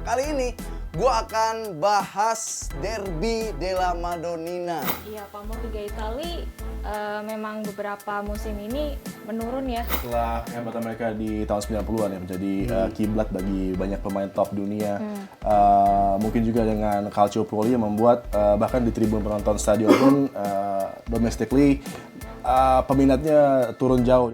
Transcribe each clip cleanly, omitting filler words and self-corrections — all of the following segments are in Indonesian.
Kali ini gue akan bahas Derby della Madonnina. Iya, pamor Liga Italia memang beberapa musim ini menurun ya. Setelah kehebatan mereka di tahun 90-an ya menjadi kiblat bagi banyak pemain top dunia. Mungkin juga dengan Calciopoli yang membuat bahkan di tribun penonton stadion pun domestically peminatnya turun jauh.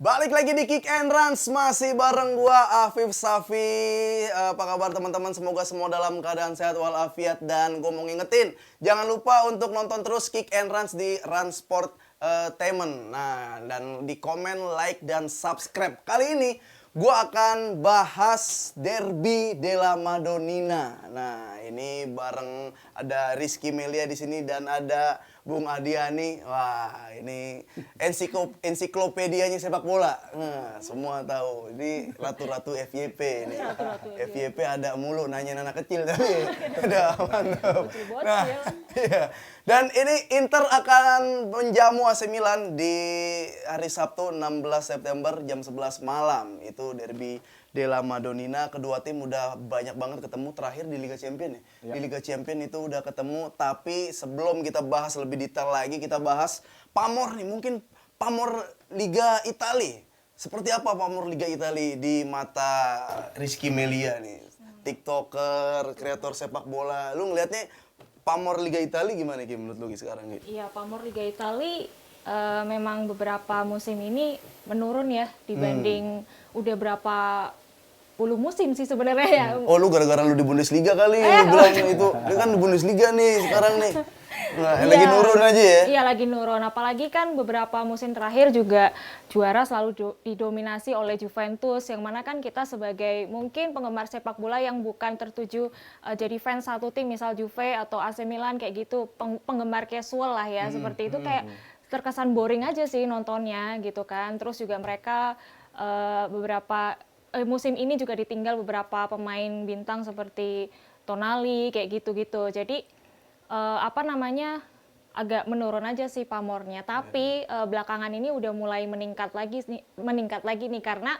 Balik lagi di Kick and Runs, masih bareng gua Afif Safi. Apa kabar teman-teman? Semoga semua dalam keadaan sehat walafiat. Dan gua mau ngingetin, jangan lupa untuk nonton terus Kick and Runs di Run Sport Tainment. Nah, dan di komen, like, dan subscribe. Kali ini gua akan bahas Derby della Madonnina. Nah, ini bareng ada Rizky Melia di sini dan ada Bung Adiani. Wah, ini ensiklopedianya sepak bola. Nah, semua tahu. Ini ratu-ratu FYP ini. FYP ada mulu nanya anak kecil tapi ada mantap. Nah, iya. Dan ini Inter akan menjamu AC Milan di hari Sabtu 16 September jam 11 malam. Itu Derby della Madonnina. Kedua tim udah banyak banget ketemu terakhir di Liga Champions ya. Di Liga Champions itu udah ketemu, tapi sebelum kita bahas lebih detail lagi, kita bahas pamor nih. Mungkin pamor Liga Italia. Seperti apa pamor Liga Italia di mata Rizky Melia nih? TikToker, kreator sepak bola. Lu ngelihatnya pamor Liga Italia gimana Kim menurut lu sekarang gitu? Iya, pamor Liga Italia memang beberapa musim ini menurun ya dibanding udah berapa puluh musim sih sebenarnya ya. Oh, lu gara-gara lu di Bundesliga kali, lu bilang itu. Dia kan di Bundesliga nih sekarang nih. Nah, lagi nurun aja ya? Iya, lagi nurun. Apalagi kan beberapa musim terakhir juga juara selalu didominasi oleh Juventus, yang mana kan kita sebagai mungkin penggemar sepak bola yang bukan tertuju jadi fans satu tim, misal Juve atau AC Milan kayak gitu, penggemar casual lah ya, seperti itu kayak terkesan boring aja sih nontonnya gitu kan. Terus juga mereka beberapa musim ini juga ditinggal beberapa pemain bintang seperti Tonali kayak gitu-gitu. Jadi agak menurun aja sih pamornya. Tapi belakangan ini udah mulai meningkat lagi nih karena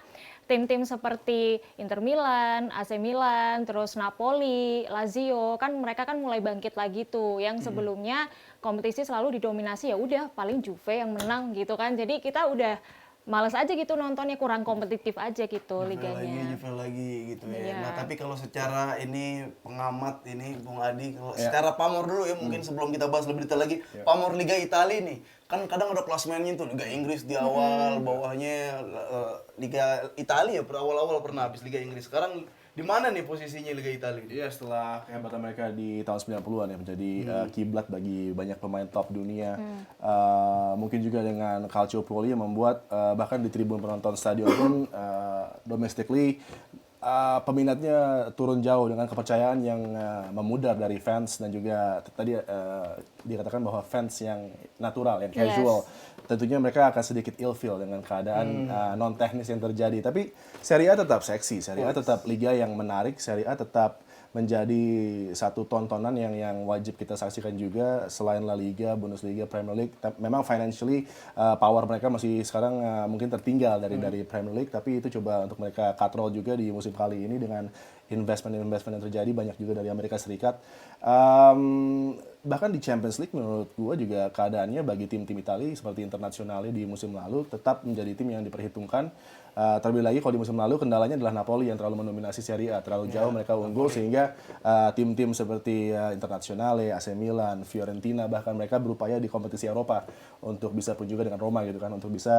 tim-tim seperti Inter Milan, AC Milan, terus Napoli, Lazio kan mereka kan mulai bangkit lagi tuh. Yang sebelumnya kompetisi selalu didominasi ya udah paling Juve yang menang gitu kan. Jadi kita udah males aja gitu nontonnya, kurang kompetitif aja gitu liganya. Juve lagi gitu ya. Iya. Nah, tapi kalau secara ini pengamat ini Bung Adi, kalau secara pamor dulu ya mungkin sebelum kita bahas lebih detail lagi, pamor Liga Italia nih. Kan kadang ada klasemennya tuh, Liga Inggris di awal, bawahnya Liga Italia ya awal-awal pernah habis Liga Inggris. Sekarang di mana nih posisinya Liga Italia? Iya, setelah kehebatan mereka di tahun 90-an ya menjadi kiblat bagi banyak pemain top dunia. Mungkin juga dengan Calciopoli yang membuat bahkan di tribun penonton stadion pun domestically peminatnya turun jauh dengan kepercayaan yang memudar dari fans, dan juga tadi dikatakan bahwa fans yang natural, yang casual. Tentunya mereka akan sedikit ilfeel dengan keadaan non teknis yang terjadi. Tapi Serie A tetap seksi, Serie A tetap liga yang menarik, Serie A tetap menjadi satu tontonan yang wajib kita saksikan juga selain La Liga, Bundesliga, Premier League. Memang financially power mereka masih sekarang mungkin tertinggal dari Premier League, tapi itu coba untuk mereka katrol juga di musim kali ini dengan investment yang terjadi banyak juga dari Amerika Serikat. Bahkan di Champions League menurut gue juga keadaannya bagi tim-tim Italia seperti Internazionale di musim lalu tetap menjadi tim yang diperhitungkan. Terlebih lagi kalau di musim lalu kendalanya adalah Napoli yang terlalu mendominasi Serie A, terlalu jauh mereka unggul sehingga tim-tim seperti Internazionale, AC Milan, Fiorentina bahkan mereka berupaya di kompetisi Eropa untuk bisa pun juga dengan Roma gitu kan, untuk bisa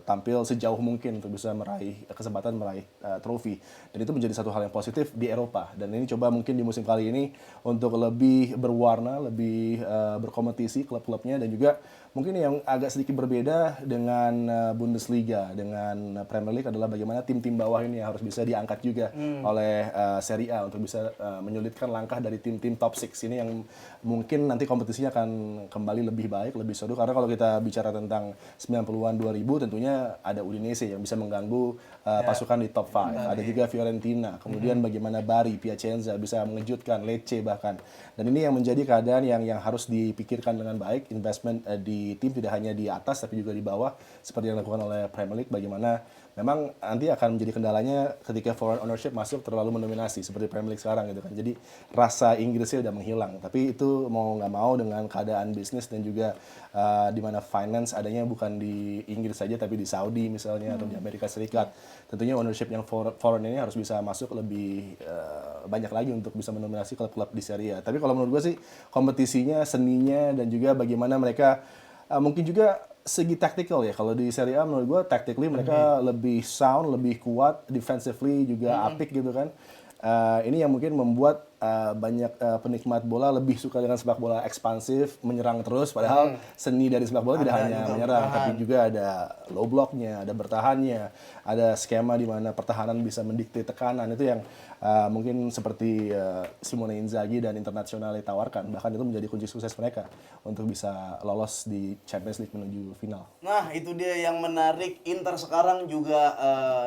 tampil sejauh mungkin untuk bisa meraih kesempatan meraih trofi, dan itu menjadi satu hal yang positif di Eropa. Dan ini coba mungkin di musim kali ini untuk lebih berwarna, lebih berkompetisi klub-klubnya, dan juga mungkin yang agak sedikit berbeda dengan Bundesliga, dengan Premier League adalah bagaimana tim-tim bawah ini harus bisa diangkat juga oleh Serie A untuk bisa menyulitkan langkah dari tim-tim top 6 ini yang mungkin nanti kompetisinya akan kembali lebih baik, lebih seru. Karena kalau kita bicara tentang 90-an 2000 tentunya ada Udinese yang bisa mengganggu pasukan di top 5. Ada juga Fiorentina, kemudian bagaimana Bari, Piacenza bisa mengejutkan, Lecce bahkan. Dan ini yang menjadi keadaan keadaan yang harus dipikirkan dengan baik. Investment di tim tidak hanya di atas tapi juga di bawah seperti yang dilakukan oleh Premier League. Bagaimana memang nanti akan menjadi kendalanya ketika foreign ownership masuk terlalu mendominasi seperti Premier League sekarang gitu kan. Jadi rasa Inggrisnya udah menghilang. Tapi itu mau nggak mau dengan keadaan bisnis dan juga di mana finance adanya bukan di Inggris saja tapi di Saudi misalnya atau di Amerika Serikat. Tentunya ownership yang foreign ini harus bisa masuk lebih banyak lagi untuk bisa mendominasi klub-klub di Serie A. Tapi kalau menurut gue sih kompetisinya, seninya dan juga bagaimana mereka mungkin juga segi tactical ya. Kalau di Serie A menurut gue tactically mereka lebih sound, lebih kuat, defensively juga apik gitu kan. Ini yang mungkin membuat banyak penikmat bola lebih suka dengan sepak bola ekspansif, menyerang terus. Padahal seni dari sepak bola tidak hanya menyerang, tapi juga ada low blocknya, ada bertahannya, ada skema di mana pertahanan bisa mendikte tekanan. Itu yang mungkin seperti Simone Inzaghi dan Internazionale tawarkan. Bahkan itu menjadi kunci sukses mereka untuk bisa lolos di Champions League menuju final. Nah, itu dia yang menarik. Inter sekarang juga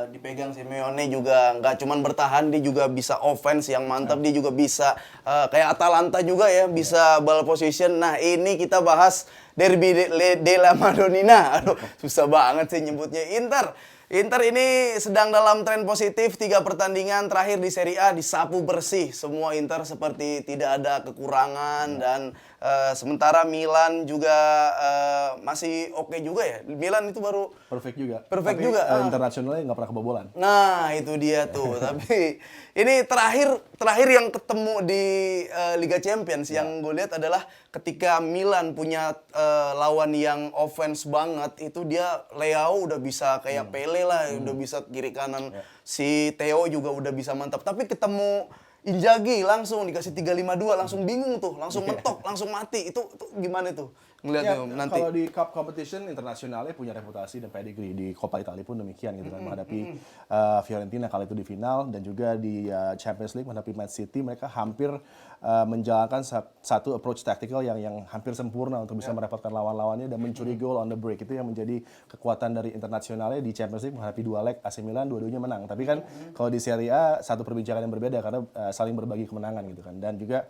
dipegang Simeone juga nggak cuman bertahan, dia juga bisa offense yang mantap, dia juga bisa kayak Atalanta juga ya, bisa ball position. Nah, ini kita bahas Derby della Madonnina. Aduh, susah banget sih nyebutnya. Inter ini sedang dalam tren positif, 3 pertandingan terakhir di Serie A disapu bersih. Semua Inter seperti tidak ada kekurangan dan sementara Milan juga masih oke juga ya. Milan itu baru Perfect juga. Perfect tapi, juga. Internasionalnya nggak pernah kebobolan. Nah, itu dia tuh. Tapi ini terakhir yang ketemu di Liga Champions yang gue lihat adalah ketika Milan punya lawan yang offense banget, itu dia Leao udah bisa kayak Pele lah, udah bisa kiri kanan. Si Theo juga udah bisa mantap. Tapi ketemu Inzaghi langsung dikasih 3-5-2, langsung bingung tuh, langsung mentok, langsung mati. Itu gimana tuh? Ngeliatnya nanti. Kalau di cup competition internasionalnya punya reputasi dan pedigree. Di Coppa Italia pun demikian gitu kan, menghadapi Fiorentina kali itu di final dan juga di Champions League menghadapi Man City, mereka hampir menjalankan satu approach tactical yang hampir sempurna untuk bisa merepotkan lawan-lawannya dan mencuri gol on the break. Itu yang menjadi kekuatan dari internasionalnya di Champions League menghadapi 2 leg AC Milan, dua-duanya menang. Tapi kan kalau di Serie A satu perbincangan yang berbeda karena saling berbagi kemenangan gitu kan. Dan juga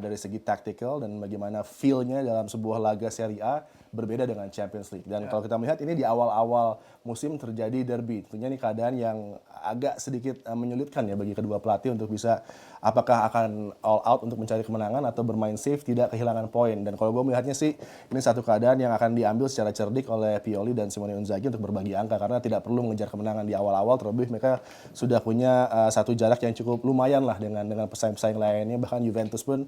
dari segi tactical dan bagaimana feel-nya dalam sebuah laga Serie A berbeda dengan Champions League. Dan kalau kita melihat ini di awal-awal musim terjadi derby. Tentunya ini keadaan yang agak sedikit menyulitkan ya bagi kedua pelatih untuk bisa apakah akan all out untuk mencari kemenangan atau bermain safe tidak kehilangan poin. Dan kalau gue melihatnya sih ini satu keadaan yang akan diambil secara cerdik oleh Pioli dan Simone Inzaghi untuk berbagi angka karena tidak perlu mengejar kemenangan di awal-awal, terlebih mereka sudah punya satu jarak yang cukup lumayan lah dengan pesaing-pesaing lainnya. Bahkan Juventus pun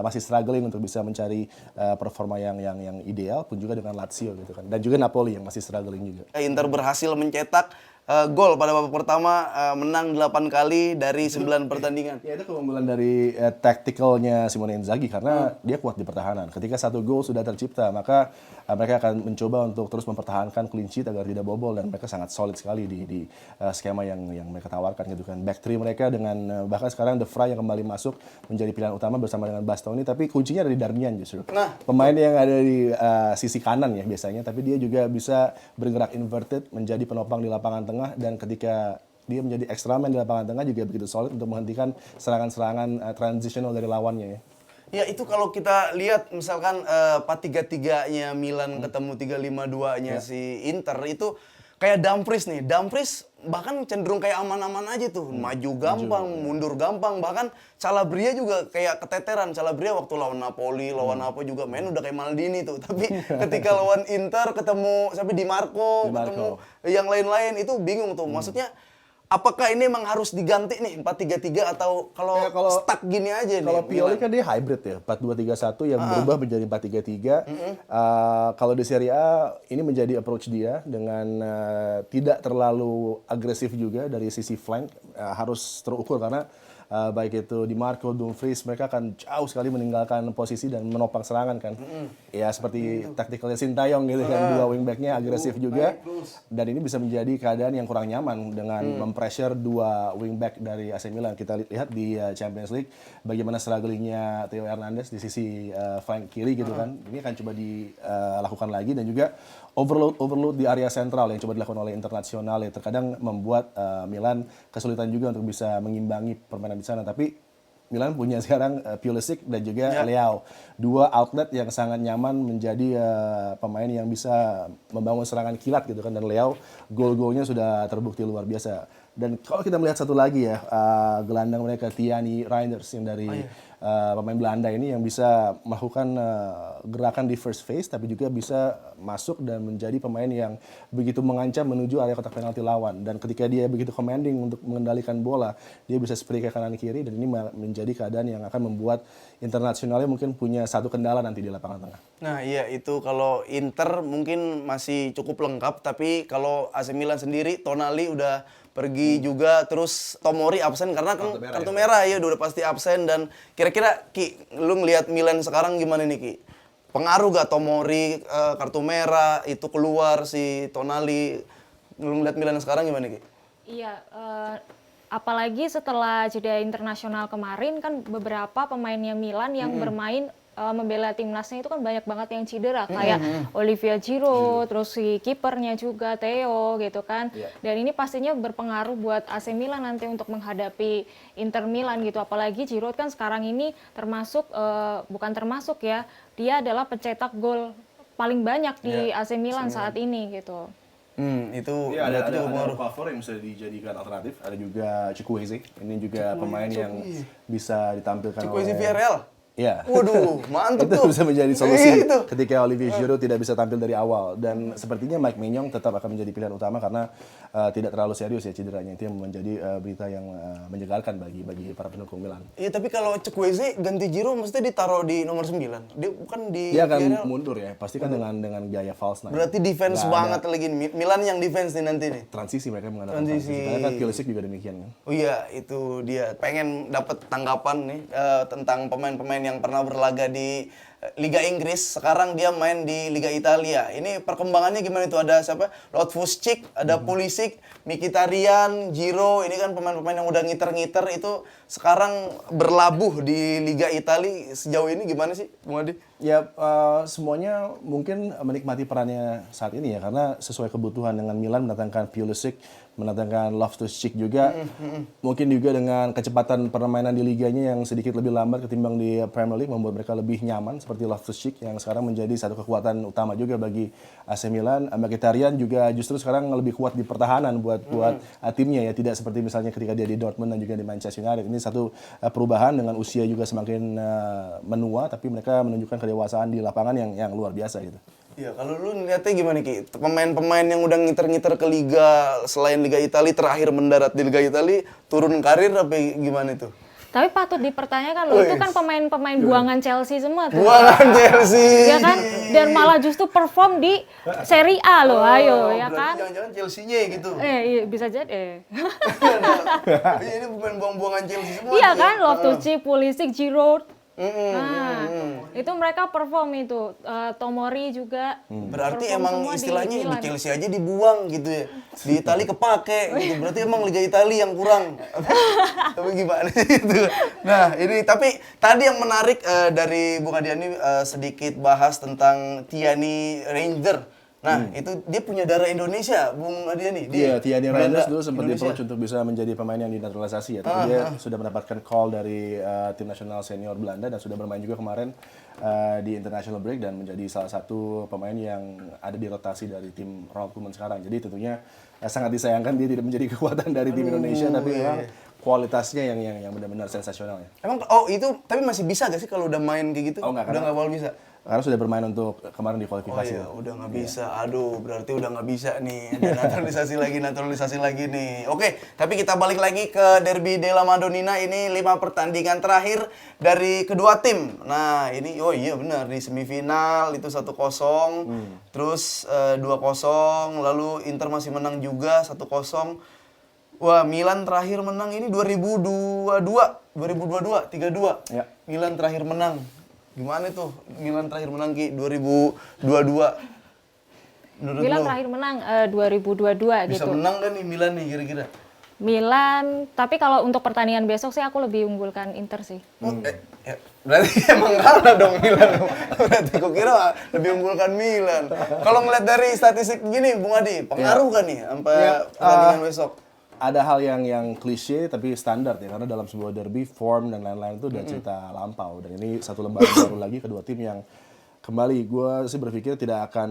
masih struggling untuk bisa mencari performa yang ideal, pun juga dengan Lazio gitu kan. Dan juga Napoli yang masih struggling juga. Inter berhasil mencetak gol pada babak pertama, menang 8 kali dari 9 pertandingan. Ya itu keunggulan dari tacticalnya Simone Inzaghi karena dia kuat di pertahanan. Ketika satu gol sudah tercipta, maka mereka akan mencoba untuk terus mempertahankan clean sheet agar tidak bobol dan mereka sangat solid sekali di skema yang mereka tawarkan gitu kan. Back three mereka dengan bahkan sekarang De Vrij yang kembali masuk menjadi pilihan utama bersama dengan Bastoni, tapi kuncinya ada di Darmian justru. Nah, pemain yang ada di sisi kanan ya biasanya, tapi dia juga bisa bergerak inverted menjadi penopang di lapangan tengah. Dan ketika dia menjadi extra man di lapangan tengah juga begitu solid untuk menghentikan serangan-serangan transitional dari lawannya ya. Ya itu kalau kita lihat misalkan 4-3-3-nya Milan ketemu 3-5-2-nya si Inter itu kayak Dumfries nih. Dumfries bahkan cenderung kayak aman-aman aja tuh. Maju gampang, mundur gampang. Bahkan Calabria juga kayak keteteran. Calabria waktu lawan Napoli, lawan apa juga main udah kayak Maldini tuh. Tapi ketika lawan Inter ketemu sampai Di Marco, ketemu yang lain-lain itu bingung tuh. Maksudnya apakah ini emang harus diganti nih 4-3-3 atau kalau stuck gini aja nih? Kalau Pioli kan dia hybrid ya, 4-2-3-1 yang berubah menjadi 4-3-3. Kalau di Serie A ini menjadi approach dia dengan tidak terlalu agresif juga dari sisi flank, harus terukur karena baik itu Di Marco, Dumfries, mereka akan jauh sekali meninggalkan posisi dan menopang serangan kan. Ya seperti taktikalnya Sintayong gitu kan, dua wingbacknya agresif juga. Dan ini bisa menjadi keadaan yang kurang nyaman dengan mempressure dua wingback dari AC Milan. Kita lihat di Champions League bagaimana strugglingnya Theo Hernandez di sisi flank kiri gitu kan. Ini akan coba dilakukan lagi dan juga overload di area sentral yang coba dilakukan oleh Internazionale terkadang membuat Milan kesulitan juga untuk bisa mengimbangi permainan di sana. Tapi Milan punya sekarang Pulisic dan juga Leao. Dua outlet yang sangat nyaman menjadi pemain yang bisa membangun serangan kilat gitu kan. Dan Leao gol-golnya sudah terbukti luar biasa. Dan kalau kita melihat satu lagi ya, gelandang mereka Tiani Reinders yang dari pemain Belanda ini yang bisa melakukan gerakan di first phase tapi juga bisa masuk dan menjadi pemain yang begitu mengancam menuju area kotak penalti lawan. Dan ketika dia begitu commanding untuk mengendalikan bola, dia bisa spray ke kanan kiri dan ini menjadi keadaan yang akan membuat internasionalnya mungkin punya satu kendala nanti di lapangan tengah. Nah iya itu kalau Inter mungkin masih cukup lengkap, tapi kalau AC Milan sendiri Tonali udah pergi juga, terus Tomori absen karena kan kartu merah ya udah pasti absen. Dan kira-kira Ki, lu ngelihat Milan sekarang gimana nih Ki? Pengaruh gak Tomori kartu merah itu keluar si Tonali? Lu ngelihat Milan sekarang gimana Ki? Iya, apalagi setelah jeda internasional kemarin kan beberapa pemainnya Milan yang bermain membela timnasnya itu kan banyak banget yang cedera, kayak Olivier Giroud, terus si kipernya juga Theo gitu kan. Dan ini pastinya berpengaruh buat AC Milan nanti untuk menghadapi Inter Milan gitu. Apalagi Giroud kan sekarang ini termasuk bukan termasuk ya, dia adalah pencetak gol paling banyak di AC Milan saat ini gitu. Itu Ya, ada pengaruh. Okafor yang bisa dijadikan alternatif, ada juga Chukwueze. Ini juga pemain yang bisa ditampilkan Chukwueze oleh Villarreal. Iya. Waduh, mantep itu tuh. bisa menjadi solusi Iya, itu. ketika Olivier Giroud tidak bisa tampil dari awal. Dan sepertinya Mike Maignan tetap akan menjadi pilihan utama karena tidak terlalu serius ya cederanya. Itu yang menjadi berita yang menyegarkan bagi para pendukung Milan. Iya, tapi kalau Chukwueze ganti Giroud mesti ditaruh di nomor 9. Dia bukan di Dia akan Villarreal. mundur ya, pasti kan dengan gaya false nine. Berarti defense Nggak banget lagi nih. Milan yang defense nih nanti nih. Transisi mereka mengandalkan Transisi. transisi. Karena kan Pulisic juga demikian kan. Oh iya, itu dia. Pengen dapat tanggapan nih tentang pemain-pemain yang pernah berlaga di Liga Inggris. Sekarang dia main di Liga Italia. Ini perkembangannya gimana itu? Ada siapa? Loftus-Cheek, ada Pulisic, Mkhitaryan, Giroud. Ini kan pemain-pemain yang udah ngiter-ngiter itu sekarang berlabuh di Liga Italia. Sejauh ini gimana sih, Bung Adi? Ya semuanya mungkin menikmati perannya saat ini ya karena sesuai kebutuhan dengan Milan mendatangkan Pulisic, mendatangkan Loftus-Cheek juga. Mungkin juga dengan kecepatan permainan di liganya yang sedikit lebih lambat ketimbang di Premier League membuat mereka lebih nyaman seperti Loftus-Cheek yang sekarang menjadi satu kekuatan utama juga bagi AC Milan. Mkhitaryan juga justru sekarang lebih kuat di pertahanan buat timnya ya, tidak seperti misalnya ketika dia di Dortmund dan juga di Manchester United. Ini satu perubahan dengan usia juga semakin menua tapi mereka menunjukkan kedewasaan di lapangan yang luar biasa gitu. Iya, kalau lu ngeliatnya gimana Ki? Pemain-pemain yang udah ngiter-ngiter ke Liga selain Liga Italia terakhir mendarat di Liga Italia turun karir apa gimana itu? Tapi patut dipertanyakan loh, itu kan pemain-pemain buangan Chelsea semua tuh. Buangan Chelsea. Ya kan? Dan malah justru perform di Serie A loh, ayo ya Berarti kan? jangan-jangan Chelsea-nya gitu. Iya, bisa jadi. Iya, ini pemain buang-buangan Chelsea semua. Iya tuh ya. kan, Loftus-Cheek, Pulisic, Giroud. Nah, itu mereka perform itu. Tomori juga. Berarti perform emang semua di istilahnya di Milan. Chelsea aja dibuang gitu ya. Di Italia kepake gitu. Berarti emang Liga Italia yang kurang. Tapi gimana sih itu? Nah, ini tapi tadi yang menarik dari Bung Adiani sedikit bahas tentang Tiani Reinders. Nah, itu dia punya darah Indonesia, Bung Adiani. Iya, Tiani Belanda, Reinders dulu sempat Indonesia. di-approach untuk bisa menjadi pemain yang dinaturalisasi ya. Tapi dia sudah mendapatkan call dari tim nasional senior Belanda dan sudah bermain juga kemarin di international break dan menjadi salah satu pemain yang ada di rotasi dari tim Ronald Koeman sekarang. Jadi tentunya sangat disayangkan dia tidak menjadi kekuatan dari tim Indonesia, tapi memang kualitasnya yang benar-benar sensasional ya. Emang itu tapi masih bisa gak sih kalau udah main kayak gitu? Oh, enggak, udah karena- nggak bakal bisa. Karena sudah bermain untuk kemarin di Oh kualifikasi. iya, udah nggak bisa. Aduh, berarti udah nggak bisa nih. Ada naturalisasi lagi nih. Oke, tapi kita balik lagi ke Derby della Madonnina. Ini 5 pertandingan terakhir dari kedua tim. Nah, ini oh iya benar di semifinal itu 1-0. Terus 2-0, lalu Inter masih menang juga 1-0. Wah, Milan terakhir menang ini 2022, 3-2. Ya. Milan terakhir menang. Gimana tuh Milan terakhir menang Ki 2022? Menurut Milan lo, terakhir menang 2022 bisa gitu. menang kan nih Milan nih kira-kira? Milan, tapi kalau untuk pertandingan besok sih aku lebih unggulkan Inter sih. Berarti emang kalah dong Milan. Berarti kok kira lebih unggulkan Milan. Kalau ngeliat dari statistik gini Bung Adi, pengaruh kan nih sampai pertandingan besok? ada hal yang klise tapi standar ya, karena dalam sebuah derby form dan lain-lain itu udah cerita lampau, dan ini satu lembaran baru lagi kedua tim yang kembali gue sih berpikir tidak akan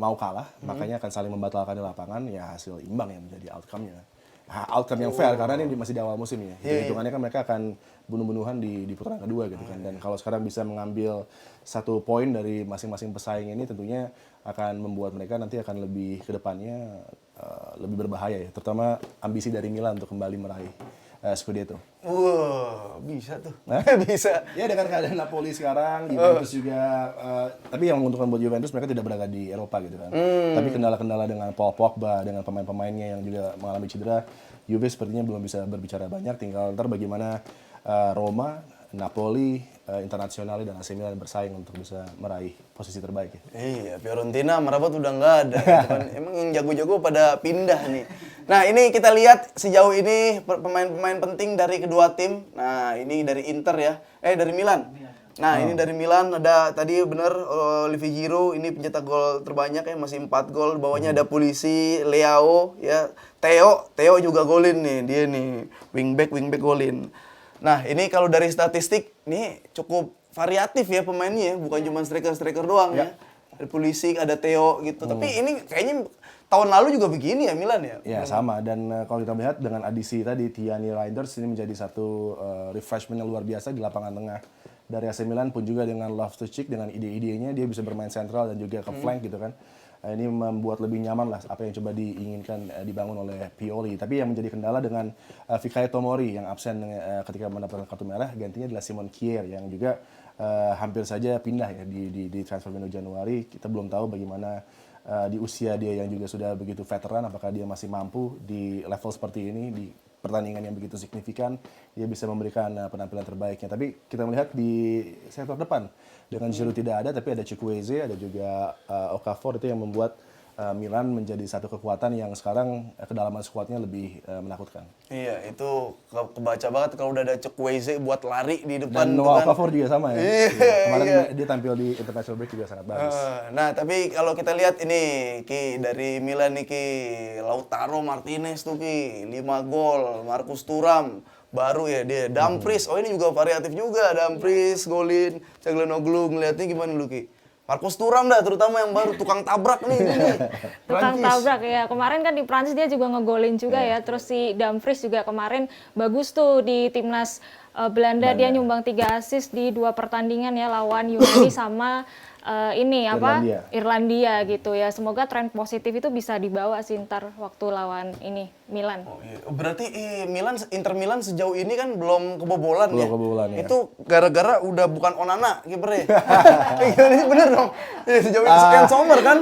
mau kalah, makanya akan saling membatalkan di lapangan, ya hasil imbang yang menjadi outcome-nya. Outcome yang fair karena ini masih di awal musim ya. Hitung-hitungannya kan mereka akan bunuh-bunuhan di putaran kedua gitu kan. Dan kalau sekarang bisa mengambil 1 poin dari masing-masing pesaing ini, tentunya akan membuat mereka nanti akan lebih ke depannya lebih berbahaya ya, terutama ambisi dari Milan untuk kembali meraih Scudetto. Wah, bisa tuh. Bisa. Ya dengan keadaan Napoli sekarang, Juventus juga, tapi yang menguntungkan buat Juventus mereka tidak berada di Eropa gitu kan. Tapi kendala-kendala dengan Paul Pogba, dengan pemain-pemainnya yang juga mengalami cedera, Juve sepertinya belum bisa berbicara banyak. Tinggal ntar bagaimana Roma, Napoli, Internazionale dan AC Milan bersaing untuk bisa meraih posisi terbaik ya. Iya, Fiorentina merapat udah nggak ada. Gitu kan. Emang yang jago-jago pada pindah nih. Nah, ini kita lihat sejauh ini pemain-pemain penting dari kedua tim. Nah, ini dari Inter ya. Dari Milan. Nah, ini dari Milan ada tadi bener Olivier Giroud, ini pencetak gol terbanyak ya, masih 4 gol. Bawahnya ada Pulisic, Leao ya. Theo juga golin nih, dia nih wingback golin. Nah, ini kalau dari statistik nih cukup variatif ya pemainnya, bukan cuma striker doang ya. Ada Pulisic, ada Theo gitu. Tapi ini kayaknya tahun lalu juga begini ya Milan ya? Ya sama, dan kalau kita melihat dengan adisi tadi Tierney Reinders ini menjadi satu refreshment yang luar biasa di lapangan tengah dari AC Milan, pun juga dengan Loftus-Cheek dengan ide-idenya dia bisa bermain sentral dan juga ke flank gitu kan. Ini membuat lebih nyaman lah apa yang coba diinginkan dibangun oleh Pioli. Tapi yang menjadi kendala dengan Fikayo Tomori yang absen ketika mendapatkan kartu merah, gantinya adalah Simon Kjaer yang juga hampir saja pindah ya di transfer window Januari. Kita belum tahu bagaimana di usia dia yang juga sudah begitu veteran, apakah dia masih mampu di level seperti ini, di pertandingan yang begitu signifikan, dia bisa memberikan penampilan terbaiknya. Tapi kita melihat di sektor depan, dengan Giroud tidak ada, tapi ada Chukwueze, ada juga Okafor, itu yang membuat Milan menjadi satu kekuatan yang sekarang kedalaman skuadnya lebih menakutkan. Iya, itu kebaca banget kalau udah ada Chukwueze buat lari di depan. Dan Noah Okafor juga sama ya. Kemarin Iya. dia tampil di international break juga sangat bagus. Nah, tapi kalau kita lihat ini Ki dari Milan nih Ki, Lautaro Martinez tuh Ki, 5 gol, Marcus Thuram baru ya dia, Dumfries. Oh, ini juga variatif juga, Dumfries golin, Calhanoglu, ngeliatnya gimana lu Ki? Marcus Thuram dah, terutama yang baru tukang tabrak nih. Tukang Prancis. tabrak ya. Kemarin kan di Prancis dia juga ngegolin juga ya. Terus si Dumfries juga kemarin bagus tuh di timnas Belanda. Dia nyumbang 3 assist di 2 pertandingan ya lawan Yunani sama Irlandia gitu ya. Semoga tren positif itu bisa dibawa sih ntar waktu lawan ini Milan. Oh, iya. Berarti Inter Milan sejauh ini kan belum kebobolan ya? Belum kebobolan, ya. Itu gara-gara udah bukan Onana kipernya. Gimana sih, bener dong? Ya, sejauh ini sekian Sommer kan?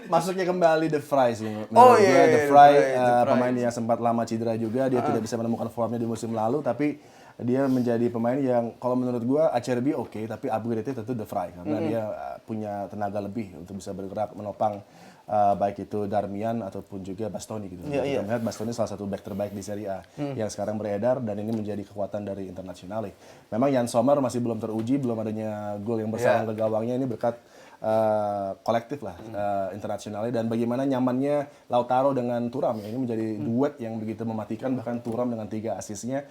Masuknya kembali De Vrij sih. Oh, Menurut iya, gue, iya, De De Vrij, Vrij. pemain yang sempat lama cedera juga, dia tidak bisa menemukan formnya di musim lalu, tapi dia menjadi pemain yang kalau menurut gue Acerbi oke, tapi upgrade-nya tentu De Vrij karena dia punya tenaga lebih untuk bisa bergerak menopang baik itu Darmian ataupun juga Bastoni gitu. Iya, iya. Kita melihat Bastoni salah satu back terbaik di Serie A yang sekarang beredar, dan ini menjadi kekuatan dari Internazionale. Memang Jan Sommer masih belum teruji, belum adanya gol yang bersarang ke gawangnya, ini berkat kolektif lah Internazionale, dan bagaimana nyamannya Lautaro dengan Thuram ya. Ini menjadi duet yang begitu mematikan, bahkan Thuram dengan 3 asisnya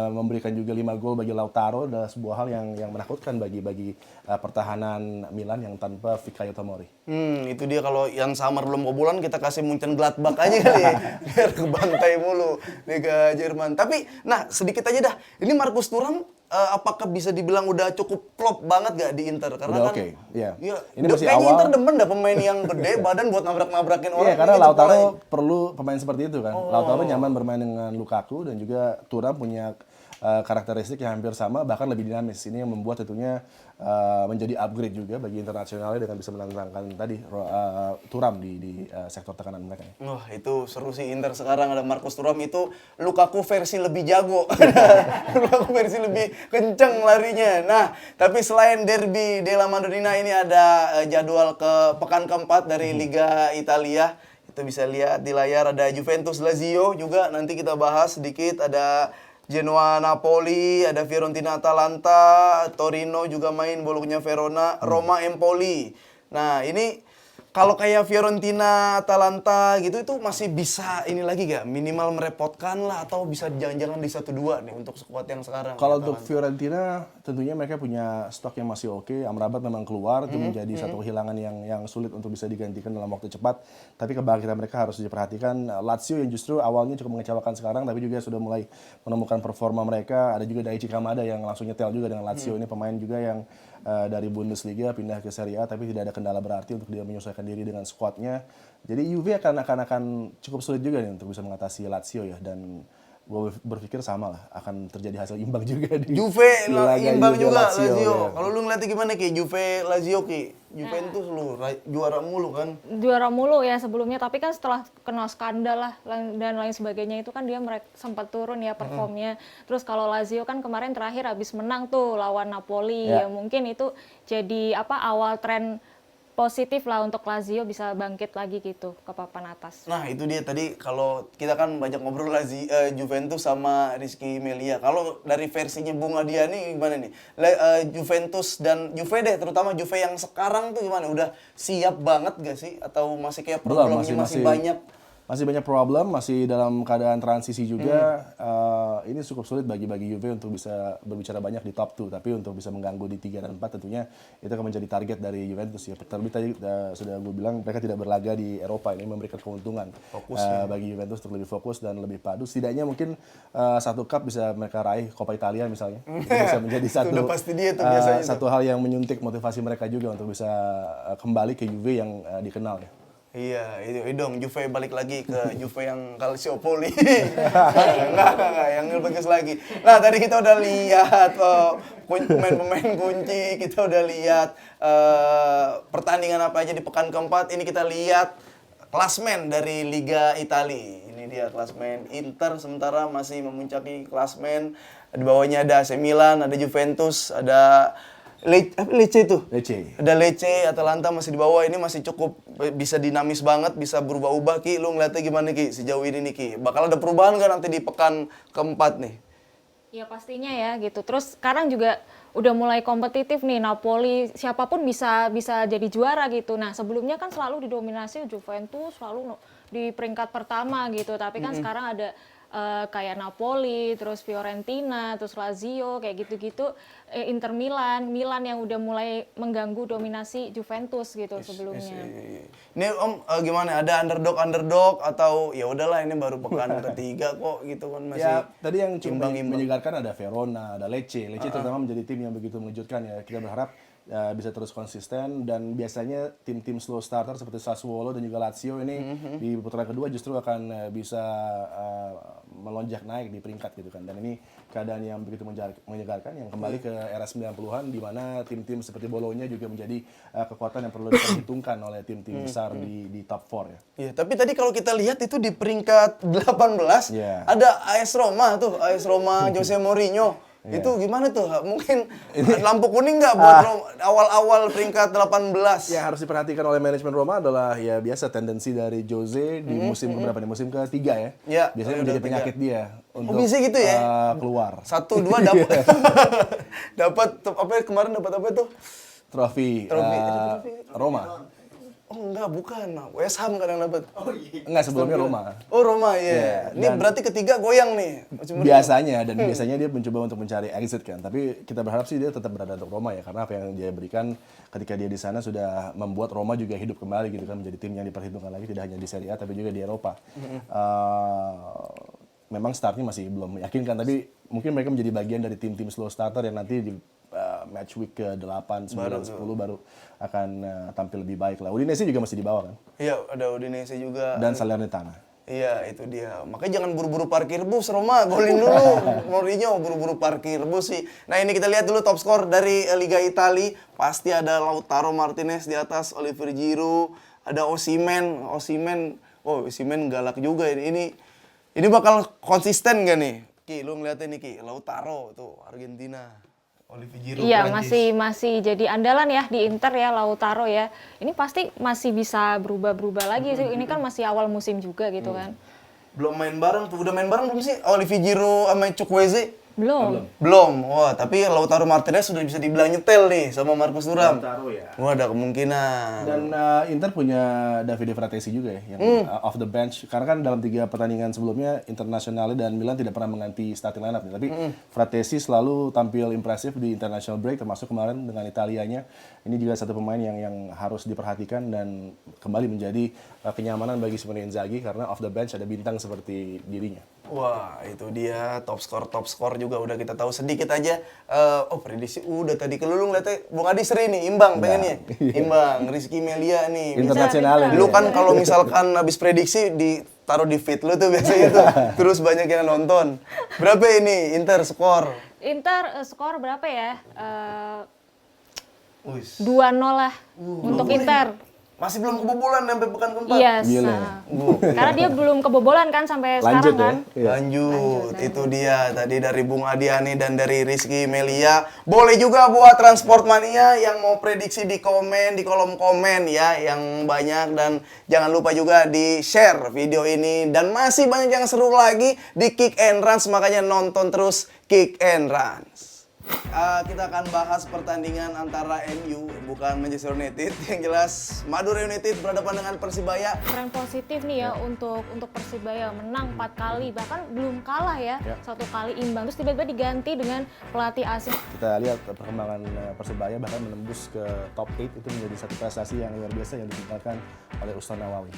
memberikan juga 5 gol bagi Lautaro, adalah sebuah hal yang menakutkan bagi pertahanan Milan yang tanpa Fikayo Tomori. Itu dia, kalau Jan Sommer belum kebobolan kita kasih Munchen Gladbach aja kali ya. Biar kebantai mulu Liga Jerman. Tapi nah sedikit aja dah. Ini Marcus Thuram apakah bisa dibilang udah cukup klop banget gak di Inter? Karena Udah kan oke, iya. Ini udah, masih kayaknya awal. Inter demen dah pemain yang gede badan buat nabrak-nabrakin orang. Iya, karena gitu, Lautaro polanya. perlu pemain seperti itu kan. Lautaro nyaman bermain dengan Lukaku, dan juga Thuram punya karakteristik yang hampir sama, bahkan lebih dinamis. Ini yang membuat tentunya menjadi upgrade juga bagi Internazionale dengan bisa menantangkan tadi Thuram di sektor tekanan mereka. Wah, itu seru sih Inter sekarang ada Marcus Thuram, itu Lukaku versi lebih jago. Lukaku versi lebih kenceng larinya. Nah, tapi selain Derby della Madonnina ini ada jadwal ke pekan keempat dari Liga Italia. Kita bisa lihat di layar ada Juventus Lazio juga, nanti kita bahas sedikit, ada Genoa Napoli, ada Fiorentina Atalanta, Torino juga main, Bologna Verona, Roma Empoli. Nah, ini kalau kayak Fiorentina, Atalanta gitu itu masih bisa ini lagi gak? Minimal merepotkan lah atau bisa jangan-jangan di 1-2 nih untuk skuad yang sekarang. Kalau ya, untuk Fiorentina tentunya mereka punya stok yang masih oke. Amrabat memang keluar itu menjadi satu kehilangan yang sulit untuk bisa digantikan dalam waktu cepat. Tapi kebangkitan mereka harus diperhatikan. Lazio yang justru awalnya cukup mengecewakan sekarang tapi juga sudah mulai menemukan performa mereka. Ada juga Daichi Kamada yang langsung nyetel juga dengan Lazio. Ini pemain juga yang dari Bundesliga pindah ke Serie A tapi tidak ada kendala berarti untuk dia menyesuaikan diri dengan skuadnya. Jadi Juve akan cukup sulit juga nih untuk bisa mengatasi Lazio ya, dan gue berpikir sama lah akan terjadi hasil imbang juga di Juve di laga imbang Juve juga Lazio. Lazio. Ya. Kalau lu ngeliatnya gimana Ki? Juve Lazio Ki? Juventus lu juara mulu kan? Juara mulu ya sebelumnya, tapi kan setelah kena skandal lah dan lain sebagainya itu kan dia sempat turun ya performnya. Terus kalau Lazio kan kemarin terakhir habis menang tuh lawan Napoli, ya mungkin itu jadi awal tren positif lah untuk Lazio bisa bangkit lagi gitu ke papan atas. Nah itu dia tadi kalau kita kan banyak ngobrol Juventus sama Rizky Melia. Kalau dari versinya Bung Adiani gimana nih? Juventus dan Juve deh, terutama Juve yang sekarang tuh gimana? Udah siap banget gak sih? Atau masih kayak problemnya masih banyak? Masih banyak problem, masih dalam keadaan transisi juga. Ini cukup sulit bagi Juve untuk bisa berbicara banyak di top 2, tapi untuk bisa mengganggu di 3 dan 4 tentunya itu akan menjadi target dari Juventus ya. Terlebih tadi sudah gue bilang mereka tidak berlaga di Eropa, ini memberikan keuntungan bagi Juventus untuk lebih fokus dan lebih padu. Setidaknya mungkin satu cup bisa mereka raih, Coppa Italia misalnya. Itu bisa menjadi satu hal yang menyuntik motivasi mereka juga untuk bisa kembali ke Juve yang dikenal ya. Iya, itu dong Juve balik lagi ke Juve yang Calciopoli. Enggak, yang lebih bagus lagi. Nah, tadi kita udah lihat pemain-pemain kunci, kita udah lihat pertandingan apa aja di pekan keempat. Ini kita lihat klasmen dari Liga Italia. Ini dia klasmen. Inter sementara masih memuncaki klasmen. Di bawahnya ada AC Milan, ada Juventus, ada Lecce itu. Ada Lecce, Atalanta masih di bawah. Ini masih cukup bisa dinamis banget, bisa berubah-ubah Ki. Lu ngeliatnya gimana Ki sejauh ini nih Ki? Bakal ada perubahan kan nanti di pekan keempat nih? Ya pastinya ya gitu. Terus sekarang juga udah mulai kompetitif nih, Napoli siapapun bisa jadi juara gitu. Nah sebelumnya kan selalu didominasi Juventus, selalu di peringkat pertama gitu. Tapi kan sekarang ada kayak Napoli, terus Fiorentina, terus Lazio, kayak gitu-gitu, Inter Milan yang udah mulai mengganggu dominasi Juventus gitu sebelumnya. Ini Om gimana? Ada underdog atau ya udahlah ini baru pekan ketiga kok gitu kan masih. Ya, tadi yang cukup imbang-imbang. menyegarkan ada Verona, ada Lecce. Lecce terutama menjadi tim yang begitu mengejutkan ya. Kita berharap bisa terus konsisten, dan biasanya tim-tim slow starter seperti Sassuolo dan juga Lazio ini di putaran kedua justru akan bisa melonjak naik di peringkat gitu kan. Dan ini keadaan yang begitu menyegarkan yang kembali ke era 90-an di mana tim-tim seperti Bologna juga menjadi kekuatan yang perlu diperhitungkan oleh tim-tim besar di top 4 ya. Iya, tapi tadi kalau kita lihat itu di peringkat 18 ada AS Roma tuh, AS Roma Jose Mourinho. Itu gimana tuh? Mungkin lampu kuning nggak buat awal-awal peringkat 18? Yang harus diperhatikan oleh manajemen Roma adalah ya biasa tendensi dari Jose di musim berapa nih? Musim ketiga ya. Ya, biasanya menjadi penyakit dia untuk bisa gitu ya? Keluar. 1-2 dapat dapat apa kemarin dapat apa tuh? Trofi Roma. Oh enggak, bukan. West Ham kadang dapat. Oh iya. Enggak, sebelumnya Roma. Oh Roma, iya. Ini berarti ketiga goyang nih. Biasanya, dan biasanya dia mencoba untuk mencari exit kan. Tapi kita berharap sih dia tetap berada untuk Roma ya. Karena apa yang dia berikan ketika dia di sana sudah membuat Roma juga hidup kembali gitu kan. Menjadi tim yang diperhitungkan lagi tidak hanya di Serie A tapi juga di Eropa. Memang startnya masih belum meyakinkan. Tapi mungkin mereka menjadi bagian dari tim-tim slow starter yang nanti di match week ke-8, 9, 10 baru akan tampil lebih baik lah. Udinese juga masih di bawah kan? Iya, ada Udinese juga. Dan Salernitana. Iya, itu dia. Makanya jangan buru-buru parkir bus, Roma. Golin dulu. Mourinho buru-buru parkir bus sih. Nah, ini kita lihat dulu top skor dari Liga Italia. Pasti ada Lautaro Martinez di atas, Oliver Giroud, ada Osimhen. Osimhen galak juga ini. Ini bakal konsisten gak nih? Ki, lu ngeliatin nih Ki, Lautaro tuh Argentina. Oliver Giroud. Iya, Prancis. masih jadi andalan ya di Inter ya, Lautaro ya. Ini pasti masih bisa berubah-berubah lagi sih. Ini kan masih awal musim juga gitu kan. Belum main bareng tuh. Udah main bareng belum sih? Oliver Giroud sama Chukwueze? Belum. Wah, tapi Lautaro Martinez sudah bisa dibilang nyetel nih sama Marcus Thuram. Lautaro ya. Wah, ada kemungkinan. Dan Inter punya Davide Fratesi juga ya, yang off the bench. Karena kan dalam 3 pertandingan sebelumnya, Internazionale dan Milan tidak pernah mengganti starting lineup nih. Tapi Fratesi selalu tampil impresif di international break, termasuk kemarin dengan Italianya. Ini juga satu pemain yang harus diperhatikan dan kembali menjadi kenyamanan bagi Simone Inzaghi karena off the bench ada bintang seperti dirinya. Wah, itu dia top skor juga udah kita tahu sedikit aja. Prediksi udah tadi kelulung lihatnya Bung Adi seri nih imbang pengennya. Imbang Rizky Melia nih. Internasional. Lu kan kalau misalkan habis prediksi ditaruh di feed lu tuh biasanya tuh. Terus banyak yang nonton. Berapa ini Inter skor? Inter skor berapa ya? Wis. 2-0 lah untuk Inter. Masih belum kebobolan sampai pekan keempat. Iya, Gila. karena dia belum kebobolan kan sampai Lanjut sekarang kan. ya. Iya. Lanjut, itu dia tadi dari Bung Adiani dan dari Rizky Melia. Boleh juga buat Transport Mania yang mau prediksi di kolom komen ya yang banyak, dan jangan lupa juga di share video ini, dan masih banyak yang seru lagi di Kick and Runs, makanya nonton terus Kick and Runs. Kita akan bahas pertandingan antara MU bukan Manchester United. Yang jelas Madura United berhadapan dengan Persibaya. Tren positif nih ya untuk Persibaya, menang 4 kali, bahkan belum kalah ya. 1 kali imbang, terus tiba-tiba diganti dengan pelatih asing. Kita lihat perkembangan Persebaya bahkan menembus ke top 8 itu menjadi satu prestasi yang luar biasa yang ditinggalkan oleh Ustaz Nawawi.